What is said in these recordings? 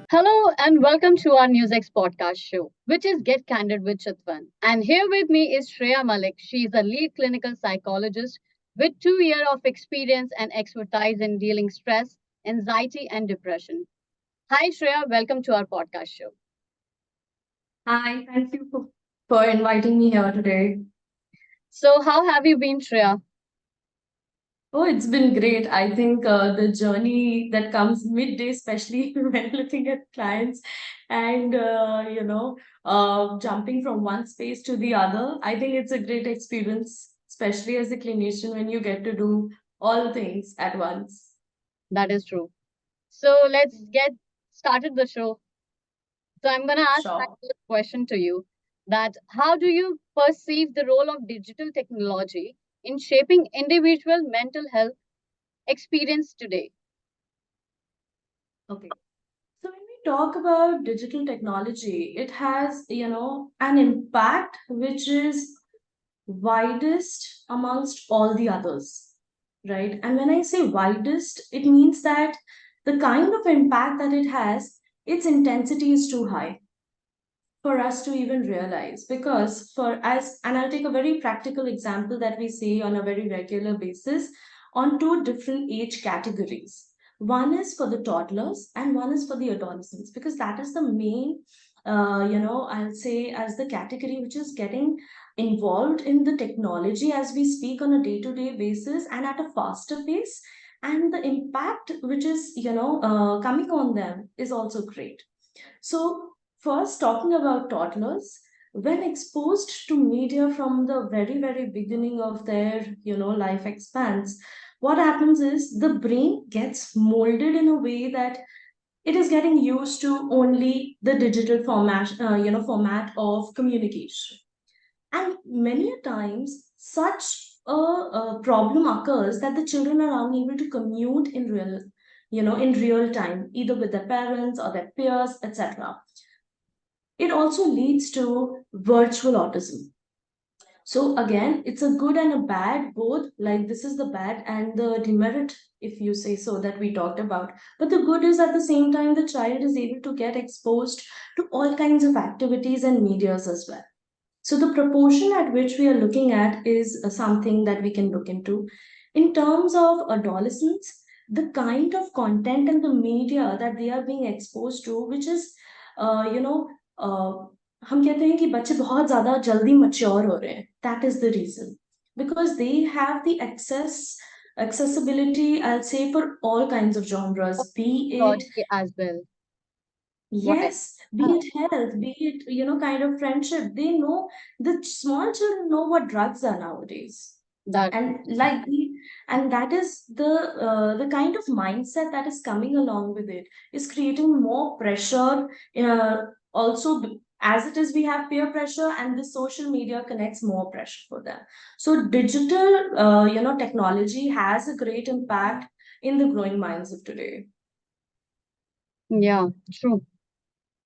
Hello and welcome to our NewsX podcast show, which is Get Candid with Chitvan. And here with me is Shreya Malik. She is a lead clinical psychologist with 2 years of experience and expertise in dealing stress, anxiety, and depression. Hi Shreya, welcome to our podcast show. Hi, thank you for inviting me here today. So, how have you been, Shreya? Oh, it's been great. I think the journey that comes midday, especially when looking at clients and, jumping from one space to the other, I think it's a great experience, especially as a clinician when you get to do all things at once. That is true. So, let's get started the show. So, I'm going to ask my Sure. first question to you that how do you perceive the role of digital technology in shaping individual mental health experience today? Okay. So when we talk about digital technology, it has, an impact which is widest amongst all the others, right? And when I say widest, it means that the kind of impact that it has, its intensity is too high for us to even realize. Because for us, and I'll take a very practical example that we see on a very regular basis on two different age categories. One is for the toddlers and one is for the adolescents, because that is the main I'll say as the category which is getting involved in the technology as we speak on a day-to-day basis and at a faster pace, and the impact which is coming on them is also great. So, first, talking about toddlers, when exposed to media from the very, very beginning of their, life expanse, what happens is the brain gets molded in a way that it is getting used to only the digital format of communication. And many a times, such a problem occurs that the children are unable to commute in real time, either with their parents or their peers, etc. It also leads to virtual autism. So again, it's a good and a bad, both. Like this is the bad and the demerit, if you say so, that we talked about. But the good is at the same time, the child is able to get exposed to all kinds of activities and medias as well. So the proportion at which we are looking at is something that we can look into. In terms of adolescents, the kind of content and the media that they are being exposed to, which is, uh, you know, uh, हम कहते हैं कि बच्चे बहुत ज़्यादा जल्दी mature हो रहे हैं. That is the reason. Because they have the accessibility, I'll say, for all kinds of genres, be it Technology as well. What I yes, be it health, be it, kind of friendship. They know, the small children know what drugs are nowadays. that And like the, and that is the kind of mindset that is coming along with it is creating more pressure. Also, as it is, we have peer pressure, and the social media connects more pressure for them. So digital, technology has a great impact in the growing minds of today. yeah, true.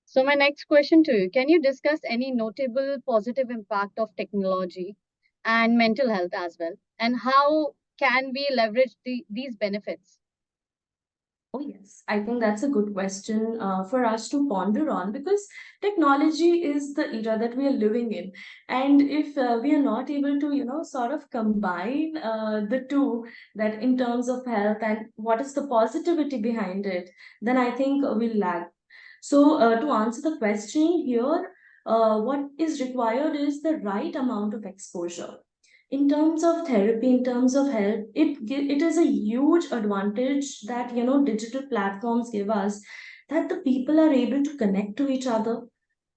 So my next question to you, can you discuss any notable positive impact of technology and mental health as well? And how can we leverage these benefits? Oh, yes. I think that's a good question for us to ponder on, because technology is the era that we are living in. And if we are not able to, sort of combine the two, that in terms of health and what is the positivity behind it, then I think we'll lag. So, to answer the question here, what is required is the right amount of exposure. In terms of therapy, in terms of health, it is a huge advantage that digital platforms give us, that the people are able to connect to each other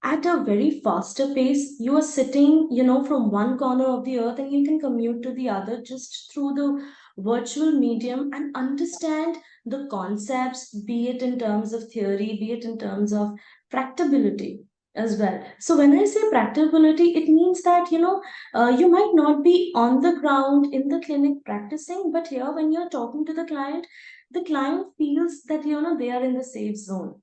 at a very faster pace. You are sitting from one corner of the earth and you can commute to the other just through the virtual medium and understand the concepts, be it in terms of theory, be it in terms of practicability as well. So when I say practicability, it means that you might not be on the ground in the clinic practicing, but here when you're talking to the client feels that they are in the safe zone,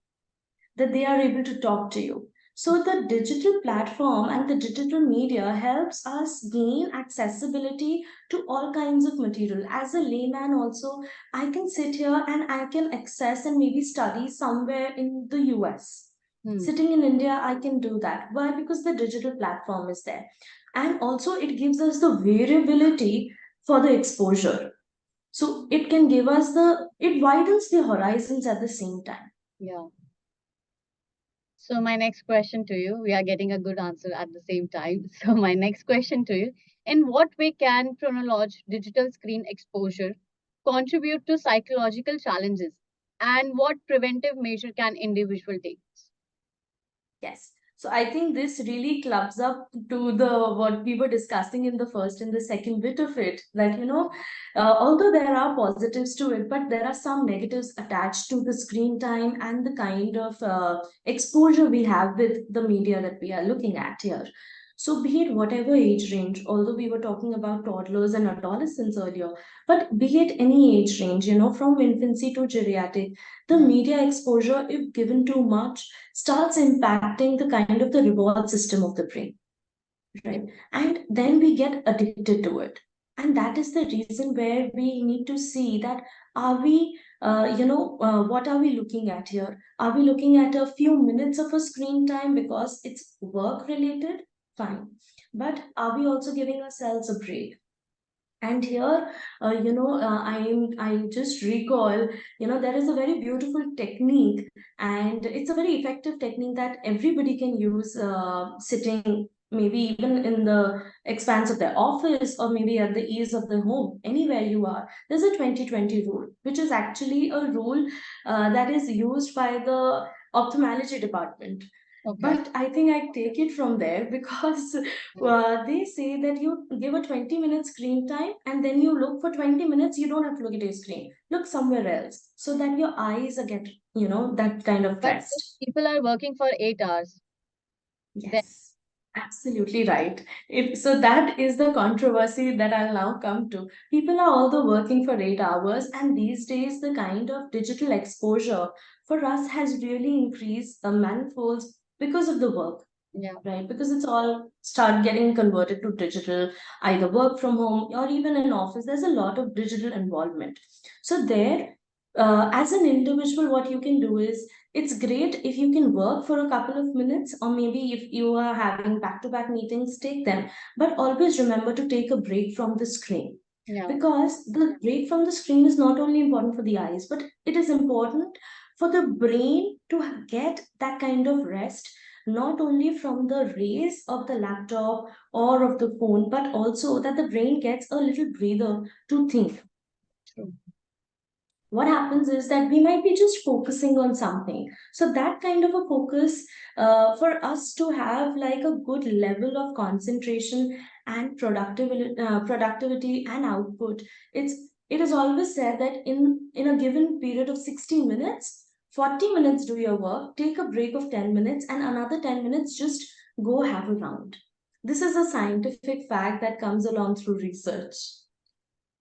that they are able to talk to you. So the digital platform and the digital media helps us gain accessibility to all kinds of material. As a layman also, I can sit here and I can access and maybe study somewhere in the US. Hmm. Sitting in India, I can do that. Why? Because the digital platform is there. And also it gives us the variability for the exposure. So it can give us it widens the horizons at the same time. Yeah. So my next question to you, we are getting a good answer at the same time. So my next question to you, in what way can chronological digital screen exposure contribute to psychological challenges, and what preventive measure can individual take? Yes. So I think this really clubs up to the what we were discussing in the first and the second bit of it. That although there are positives to it, but there are some negatives attached to the screen time and the kind of exposure we have with the media that we are looking at here. So be it whatever age range, although we were talking about toddlers and adolescents earlier, but be it any age range, from infancy to geriatric, the Yeah. media exposure, if given too much, starts impacting the kind of the reward system of the brain, Yeah. right? And then we get addicted to it. And that is the reason where we need to see that are we, what are we looking at here? Are we looking at a few minutes of a screen time because it's work related? Fine. But are we also giving ourselves a break? And here, I just recall, there is a very beautiful technique, and it's a very effective technique that everybody can use, sitting maybe even in the expanse of their office or maybe at the ease of the home, anywhere you are. There's a 2020 rule, which is actually a rule that is used by the ophthalmology department. Okay. But I think I take it from there because Yeah. they say that you give a 20-minute screen time and then you look for 20 minutes, you don't have to look at your screen. Look somewhere else so that your eyes are get, that kind of But if rest. people are working for 8 hours, then Yes, absolutely right. So that is the controversy that I'll now come to. People are although working for 8 hours, and these days the kind of digital exposure for us has really increased manifolds because of the work, yeah, right? Because it's all start getting converted to digital, either work from home or even in office. There's a lot of digital involvement. So there, as an individual, what you can do is it's great if you can work for a couple of minutes, or maybe if you are having back-to-back meetings, take them. But always remember to take a break from the screen, yeah, because the break from the screen is not only important for the eyes, but it is important for the brain to get that kind of rest, not only from the rays of the laptop or of the phone, but also that the brain gets a little breather to think. true. What happens is that we might be just focusing on something. So that kind of a focus, for us to have like a good level of concentration and productivity and output, it is always said that in a given period of 60 minutes, 40 minutes do your work, take a break of 10 minutes, and another 10 minutes just go have a round. This is a scientific fact that comes along through research.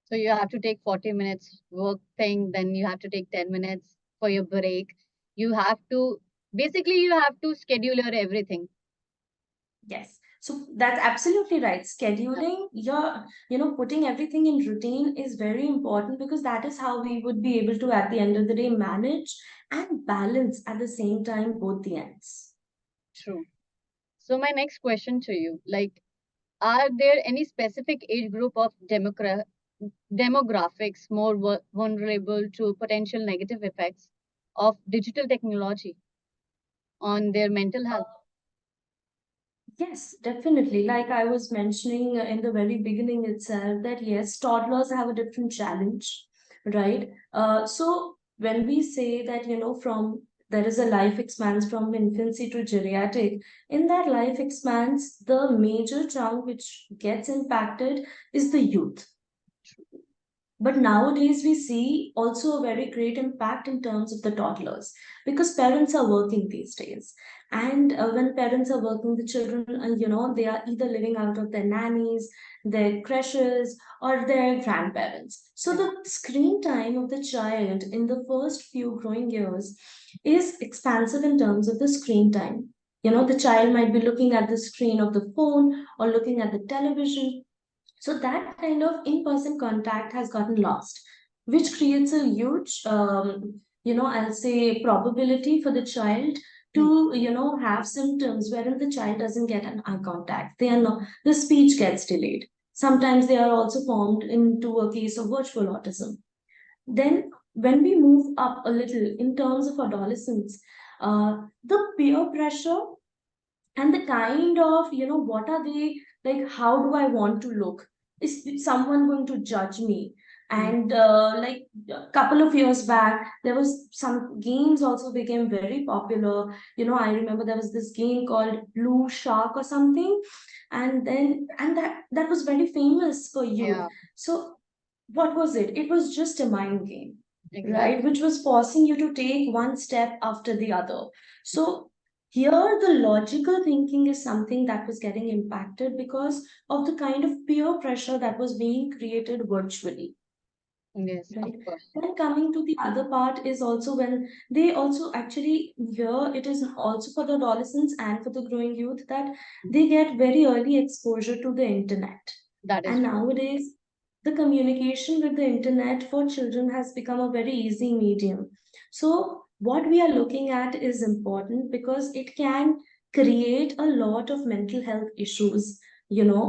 So you have to take 40 minutes work thing, then you have to take 10 minutes for your break. You have to basically you have to schedule your everything. Yes. So that's absolutely right. Yeah, Scheduling putting everything in routine is very important, because that is how we would be able to, at the end of the day, manage and balance at the same time both the ends. true. So my next question to you, like, are there any specific age group of demographics more vulnerable to potential negative effects of digital technology on their mental health? Yes, definitely. Like I was mentioning in the very beginning itself, that yes, toddlers have a different challenge, right? So when we say that, from there is a life expanse from infancy to geriatric, in that life expanse, the major chunk which gets impacted is the youth. But nowadays, we see also a very great impact in terms of the toddlers, because parents are working these days. And when parents are working, the children, they are either living out of their nannies, their creches, or their grandparents. So Yeah, the screen time of the child in the first few growing years is expansive in terms of the screen time. The child might be looking at the screen of the phone or looking at the television. So that kind of in-person contact has gotten lost, which creates a huge, I'll say, probability for the child Mm. to, have symptoms wherein the child doesn't get an eye contact. They are not, the speech gets delayed. Sometimes they are also formed into a case of virtual autism. Then, when we move up a little in terms of adolescence, the peer pressure and the kind of what are they like, how do I want to look, is someone going to judge me? Mm. And like a couple of years back, there was some games also became very popular. I remember there was this game called Blue Shark or something, and that was very famous for youth. Yeah, So what was it? It was just a mind game, right? exactly. Which was forcing you to take one step after the other. So here, the logical thinking is something that was getting impacted because of the kind of peer pressure that was being created virtually, Yes, of right? course. Then coming to the other part is also when they also actually, here it is also for the adolescents and for the growing youth, that Mm. they get very early exposure to the internet. That is And true. nowadays, the communication with the internet for children has become a very easy medium. So what we are looking at is important because it can create a lot of mental health issues,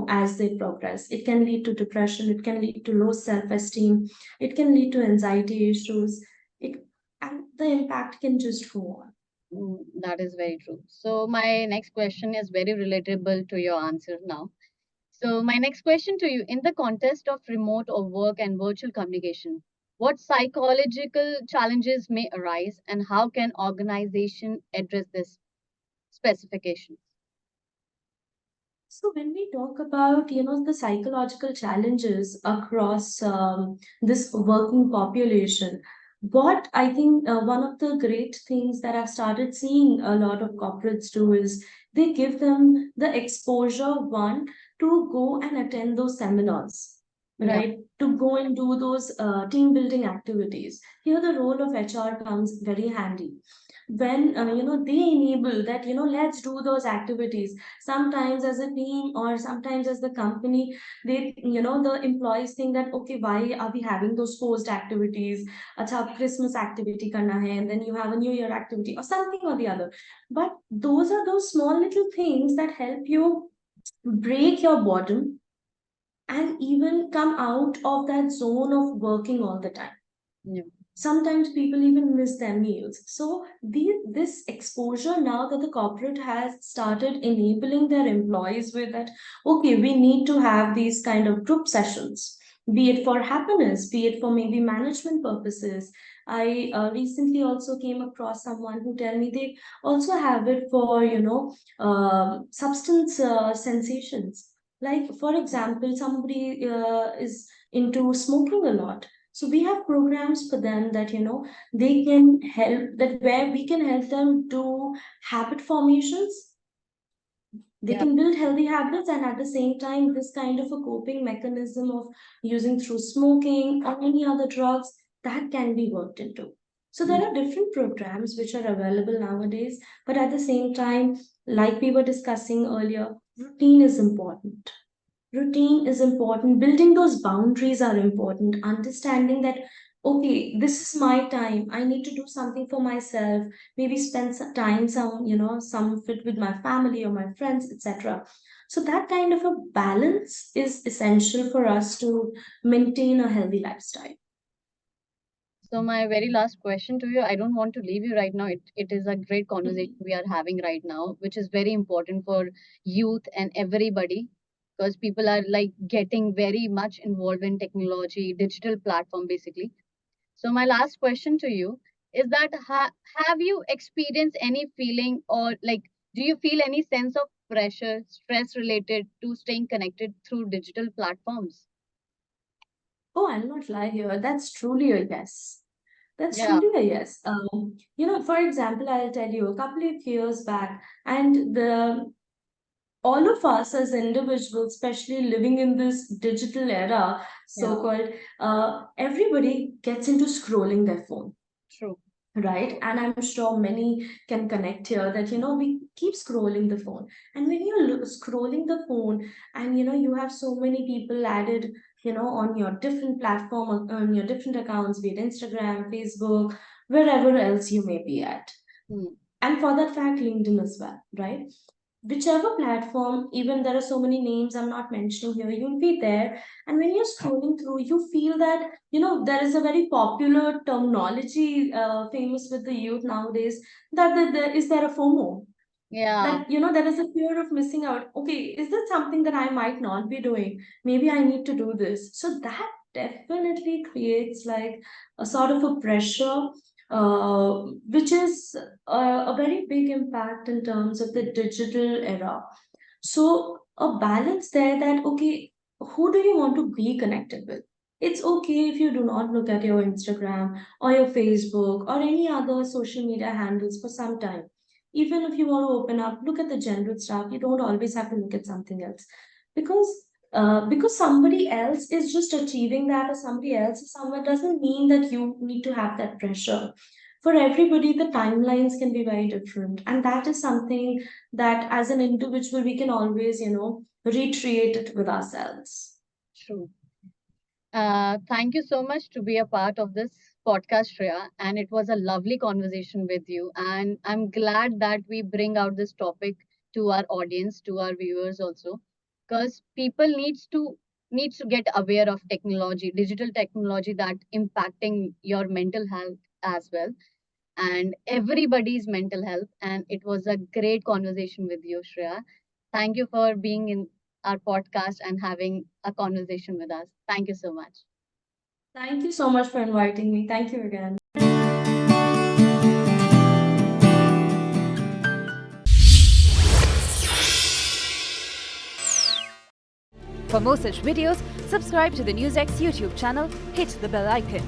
as they progress. It can lead to depression, it can lead to low self-esteem, it can lead to anxiety issues. It and the impact can just go on. That is very true. So my next question is very relatable to your answer now. So my next question to you, in the context of remote or work and virtual communication, what psychological challenges may arise and how can organization address this specifications? So when we talk about the psychological challenges across this working population, what I think one of the great things that I've started seeing a lot of corporates do is they give them the exposure, one, to go and attend those seminars, Yeah, right? To go and do those team building activities. Here the role of HR comes very handy when they enable that, let's do those activities sometimes as a team or sometimes as the company. They, the employees think that, okay, why are we having those forced activities? Acha, Christmas activity karna hai, and then you have a New Year activity or something or the other. But those are those small little things that help you break your boredom and even come out of that zone of working all the time. yeah, Sometimes people even miss their meals. So this exposure now that the corporate has started enabling their employees with that, okay, we need to have these kind of group sessions, be it for happiness, be it for maybe management purposes. I recently also came across someone who tell me they also have it for substance sensations. Like for example, somebody is into smoking a lot, so we have programs for them that they can help, that where we can help them do habit formations. They yeah. can build healthy habits, and at the same time, this kind of a coping mechanism of using through smoking or any other drugs, that can be worked into. So there Mm. are different programs which are available nowadays, but at the same time, like we were discussing earlier, routine is important. Routine is important. Building those boundaries are important. Understanding that, okay, this is my time. I need to do something for myself. Maybe spend some time, some of it with my family or my friends, etc. So that kind of a balance is essential for us to maintain a healthy lifestyle. So my very last question to you, I don't want to leave you right now. It is a great conversation Mhm. we are having right now, which is very important for youth and everybody because people are like getting very much involved in technology, digital platform basically. So my last question to you is that have you experienced any feeling or like do you feel any sense of pressure, stress related to staying connected through digital platforms? Oh, I'll not lie here. That's truly a yes. That's Yeah, truly a yes. For example, I'll tell you a couple of years back, and the all of us as individuals, especially living in this digital era, so yeah, called, everybody gets into scrolling their phone. true. right? And I'm sure many can connect here that, we keep scrolling the phone. And when you're scrolling the phone and, you have so many people added, on your different platform, on your different accounts, be it Instagram, Facebook, wherever else you may be at. Hmm. And for that fact, LinkedIn as well, right? Whichever platform, even there are so many names I'm not mentioning here, you'll be there. And when you're scrolling through, you feel that, there is a very popular terminology famous with the youth nowadays, that is there a FOMO? Yeah, That, there is a fear of missing out. Okay, is that something that I might not be doing? Maybe I need to do this. So that definitely creates like a sort of a pressure, which is a very big impact in terms of the digital era. So a balance there, that okay, who do you want to be connected with? It's okay if you do not look at your Instagram or your Facebook or any other social media handles for some time. Even if you want to open up, look at the general stuff. You don't always have to look at something else, because somebody else is just achieving that, or somebody else is somewhere, doesn't mean that you need to have that pressure. For everybody, the timelines can be very different, and that is something that as an individual we can always, recreate it with ourselves. true. Thank you so much to be a part of this podcast, Shreya. And it was a lovely conversation with you. And I'm glad that we bring out this topic to our audience, to our viewers also, because people needs to get aware of technology, digital technology that impacting your mental health as well, and everybody's mental health. And it was a great conversation with you, Shreya. Thank you for being in our podcast and having a conversation with us. Thank you so much. Thank you so much for inviting me. Thank you again. For more such videos, subscribe to the NewsX YouTube channel, hit the bell icon.